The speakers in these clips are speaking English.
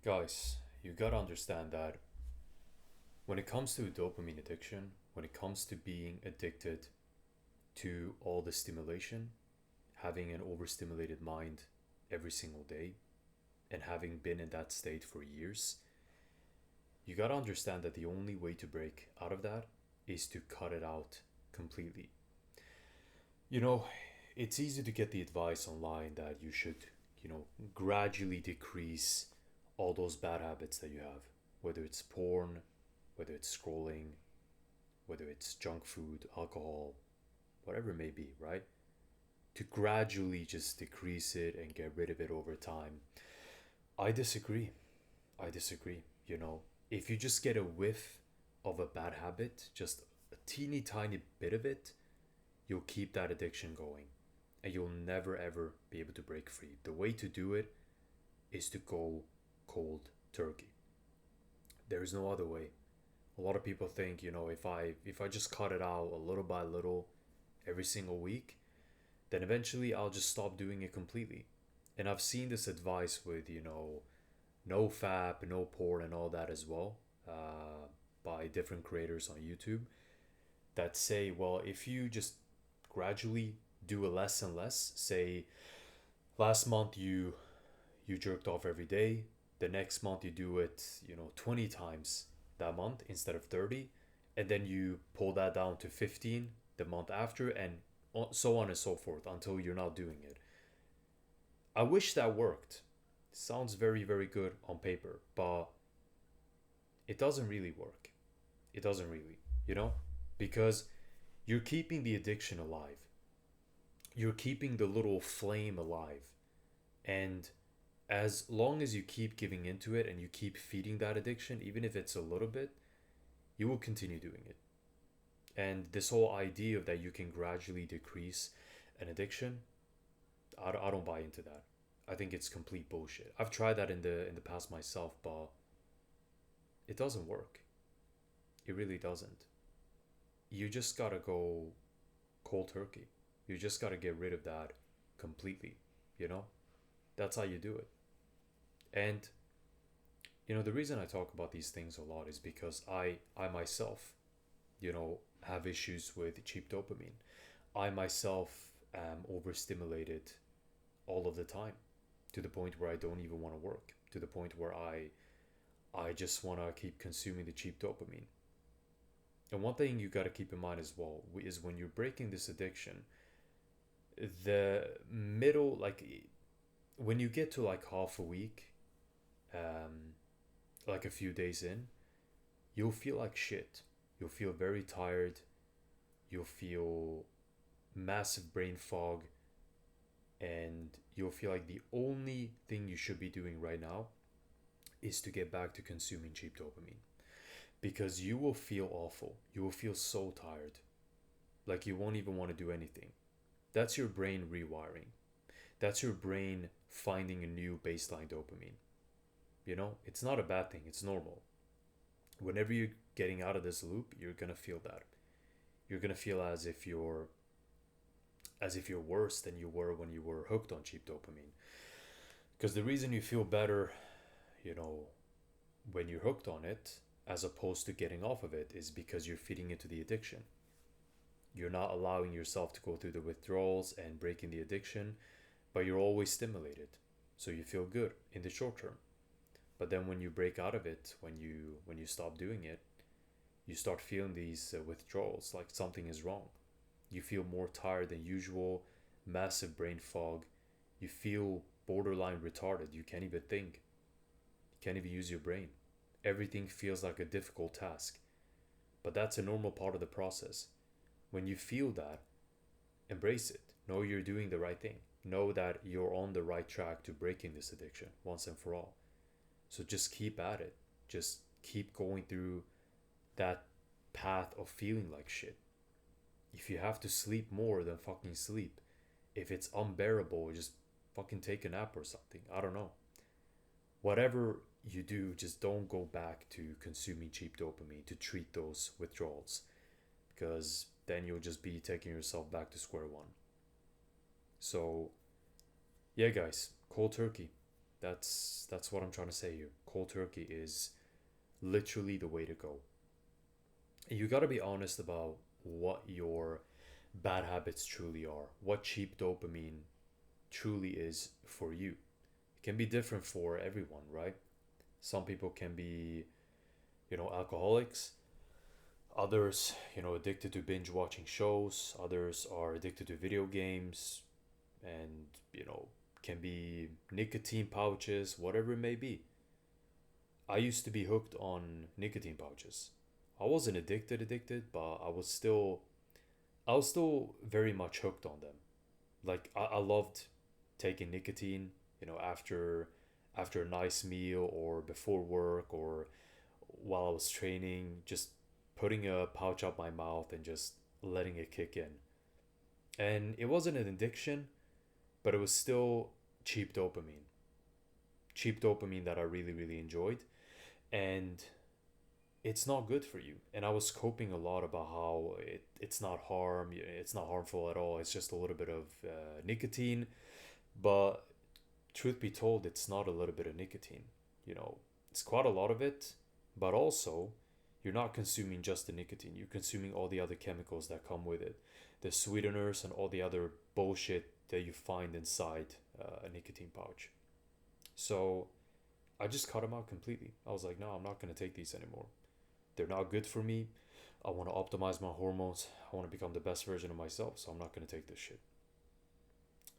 Guys, you gotta understand that when it comes to dopamine addiction, when it comes to being addicted to all the stimulation, having an overstimulated mind every single day, and having been in that state for years, you gotta understand that the only way to break out of that is to cut it out completely. You know, it's easy to get the advice online that you should, you know, gradually decrease all those bad habits that you have, whether it's porn, whether it's scrolling, whether it's junk food, alcohol, whatever it may be, right? To gradually just decrease it and get rid of it over time. I disagree. I disagree. You know, if you just get a whiff of a bad habit, just a teeny tiny bit of it, you'll keep that addiction going and you'll never ever be able to break free. The way to do it is to go cold turkey. There is no other way. A lot of people think, you know, if I just cut it out a little by little every single week, then eventually I'll just stop doing it completely. And I've seen this advice with, you know, no fap, no porn, and all that as well, by different creators on YouTube that say, well, if you just gradually do a less and less, say last month you jerked off every day, the next month you do it, you know, 20 times that month instead of 30, and then you pull that down to 15 the month after, and so on and so forth until you're not doing it. I wish that worked. Sounds very, very good on paper, but it doesn't really work. It doesn't really, you know? Because you're keeping the addiction alive. You're keeping the little flame alive. And as long as you keep giving into it and you keep feeding that addiction, even if it's a little bit, you will continue doing it. And this whole idea of that you can gradually decrease an addiction, I don't buy into that. I think it's complete bullshit. I've tried that in the past myself, but it doesn't work. It really doesn't. You just gotta go cold turkey. You just gotta get rid of that completely. You know, that's how you do it. And you know, the reason I talk about these things a lot is because I myself, you know, have issues with cheap dopamine. I myself am overstimulated all of the time to the point where I don't even want to work, to the point where I just want to keep consuming the cheap dopamine. And one thing you got to keep in mind as well is when you're breaking this addiction, the middle, like when you get to like half a week, um, like a few days in, you'll feel like shit. You'll feel very tired. You'll feel massive brain fog, and you'll feel like the only thing you should be doing right now is to get back to consuming cheap dopamine because you will feel awful. You will feel so tired, like you won't even want to do anything. That's your brain rewiring. That's your brain finding a new baseline dopamine. You know, it's not a bad thing, it's normal. Whenever you're getting out of this loop, you're going to feel that. You're going to feel as if you're worse than you were when you were hooked on cheap dopamine. Because the reason you feel better, you know, when you're hooked on it, as opposed to getting off of it, is because you're feeding into the addiction. You're not allowing yourself to go through the withdrawals and breaking the addiction, but you're always stimulated. So you feel good in the short term. But then when you break out of it, when you stop doing it, you start feeling these withdrawals, like something is wrong. You feel more tired than usual, massive brain fog. You feel borderline retarded. You can't even think. You can't even use your brain. Everything feels like a difficult task. But that's a normal part of the process. When you feel that, embrace it. Know you're doing the right thing. Know that you're on the right track to breaking this addiction once and for all. So just keep at it. Just keep going through that path of feeling like shit. If you have to sleep more, then fucking sleep. If it's unbearable, just fucking take a nap or something. I don't know. Whatever you do, just don't go back to consuming cheap dopamine to treat those withdrawals because then you'll just be taking yourself back to square one. So, yeah, guys, cold turkey. That's what I'm trying to say here. Cold turkey is literally the way to go. And you got to be honest about what your bad habits truly are. What cheap dopamine truly is for you. It can be different for everyone, right? Some people can be, alcoholics. Others, addicted to binge watching shows. Others are addicted to video games and, can be nicotine pouches, whatever it may be. I used to be hooked on nicotine pouches. I wasn't addicted, but I was still very much hooked on them. Like I loved taking nicotine, after a nice meal or before work or while I was training, just putting a pouch up my mouth and just letting it kick in. And it wasn't an addiction, but it was still cheap dopamine. Cheap dopamine that I really, really enjoyed. And it's not good for you. And I was coping a lot about how it's not harmful at all. It's just a little bit of nicotine. But truth be told, it's not a little bit of nicotine. It's quite a lot of it, but also you're not consuming just the nicotine. You're consuming all the other chemicals that come with it, the sweeteners and all the other bullshit that you find inside a nicotine pouch. So I just cut them out completely. I was like, no, I'm not going to take these anymore. They're not good for me. I want to optimize my hormones. I want to become the best version of myself. So I'm not going to take this shit.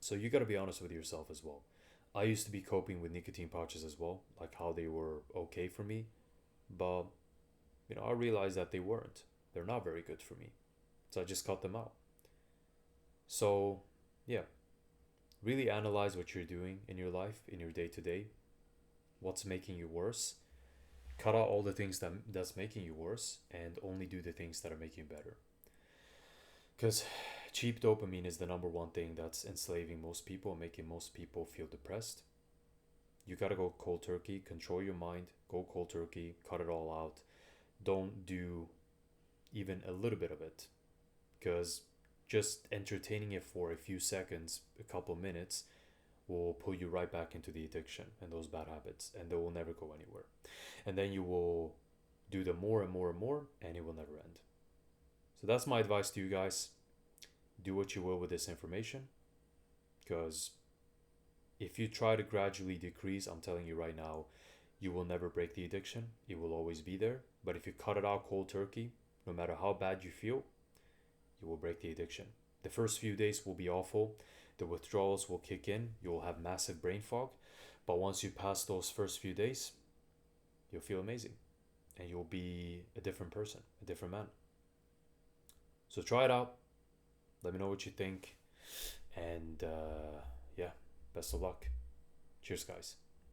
So you got to be honest with yourself as well. I used to be coping with nicotine pouches as well, like how they were okay for me. But, I realized that they weren't. They're not very good for me. So I just cut them out. So, yeah, really analyze what you're doing in your life, in your day to day. What's making you worse? Cut out all the things that's making you worse and only do the things that are making you better. Because cheap dopamine is the number one thing that's enslaving most people and making most people feel depressed. You gotta go cold turkey, control your mind, go cold turkey, cut it all out. Don't do even a little bit of it. Because just entertaining it for a few seconds, a couple of minutes, will pull you right back into the addiction and those bad habits, and they will never go anywhere. And then you will do them more and more and more, and it will never end. So that's my advice to you guys. Do what you will with this information, because if you try to gradually decrease, I'm telling you right now, you will never break the addiction. It will always be there. But if you cut it out cold turkey, no matter how bad you feel, you will break the addiction. The first few days will be awful. The withdrawals will kick in. You will have massive brain fog. But once you pass those first few days, you'll feel amazing. And you'll be a different person, a different man. So try it out. Let me know what you think. And yeah, best of luck. Cheers, guys.